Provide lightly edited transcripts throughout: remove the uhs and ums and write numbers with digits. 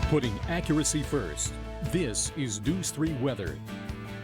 Putting accuracy first, this is News 3 Weather.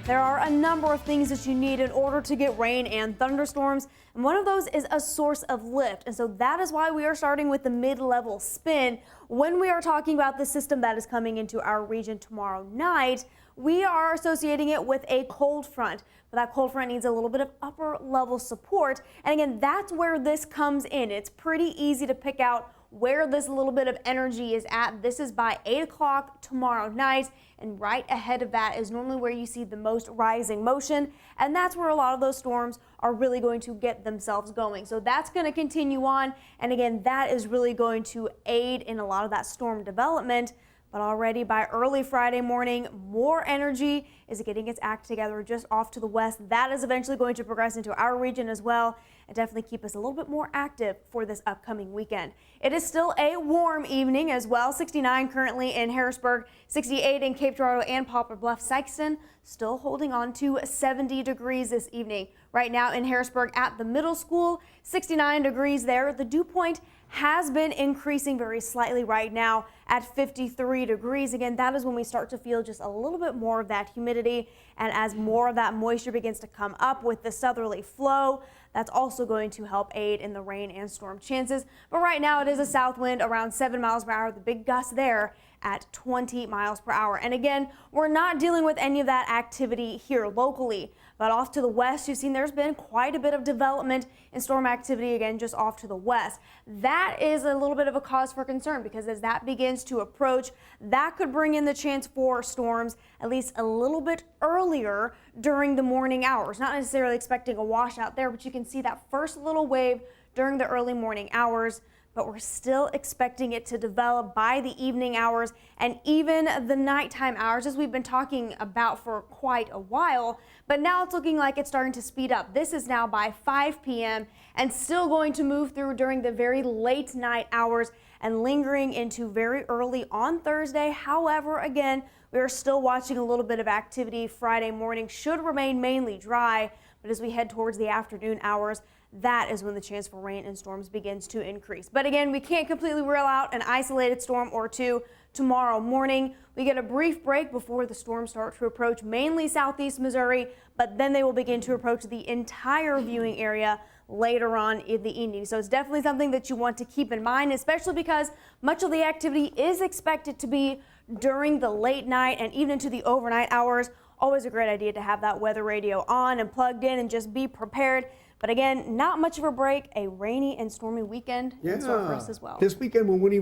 There are a number of things that you need in order to get rain and thunderstorms, and one of those is a source of lift. And so that is why we are starting with the mid-level spin. When we are talking about the system that is coming into our region tomorrow night, we are associating it with a cold front. But that cold front needs a little bit of upper level support. And again, that's where this comes in. It's pretty easy to pick out where this little bit of energy is at. This is by 8 o'clock tomorrow night, and right ahead of that is normally where you see the most rising motion, and that's where a lot of those storms are really going to get themselves going. So that's going to continue on, and again, that is really going to aid in a lot of that storm development. But already by early Friday morning, more energy is getting its act together just off to the west. That is eventually going to progress into our region as well and definitely keep us a little bit more active for this upcoming weekend. It is still a warm evening as well. 69 currently in Harrisburg, 68 in Cape Girardeau and Poplar Bluff. Sykeston still holding on to 70 degrees this evening. Right now in Harrisburg at the middle school, 69 degrees there. The dew point has been increasing very slightly right now at 53 degrees. Again, that is when we start to feel just a little bit more of that humidity. And as more of that moisture begins to come up with the southerly flow, that's also going to help aid in the rain and storm chances. But right now it is a south wind around 7 miles per hour. The big gust there at 20 miles per hour. And again, we're not dealing with any of that activity here locally, but off to the west, you've seen there's been quite a bit of development in storm activity again, just off to the west. That is a little bit of a cause for concern because as that begins to approach, that could bring in the chance for storms at least a little bit earlier during the morning hours. Not necessarily expecting a washout there, but you can see that first little wave during the early morning hours. But we're still expecting it to develop by the evening hours and even the nighttime hours, as we've been talking about for quite a while. But now it's looking like it's starting to speed up. This is now by 5 p.m. and still going to move through during the very late night hours and lingering into very early on Thursday. However, again, we are still watching a little bit of activity. Friday morning should remain mainly dry, but as we head towards the afternoon hours, that is when the chance for rain and storms begins to increase. But again, we can't completely rule out an isolated storm or two tomorrow morning. We get a brief break before the storms start to approach mainly southeast Missouri, but then they will begin to approach the entire viewing area later on in the evening. So it's definitely something that you want to keep in mind, especially because much of the activity is expected to be during the late night and even into the overnight hours. Always a great idea to have that weather radio on and plugged in and just be prepared. But again, not much of a break. A rainy and stormy weekend in store for us as well. This weekend we won't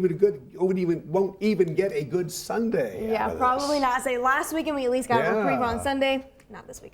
even get a good Sunday. Yeah, probably not. Say last weekend we at least got a reprieve on Sunday. Not this weekend.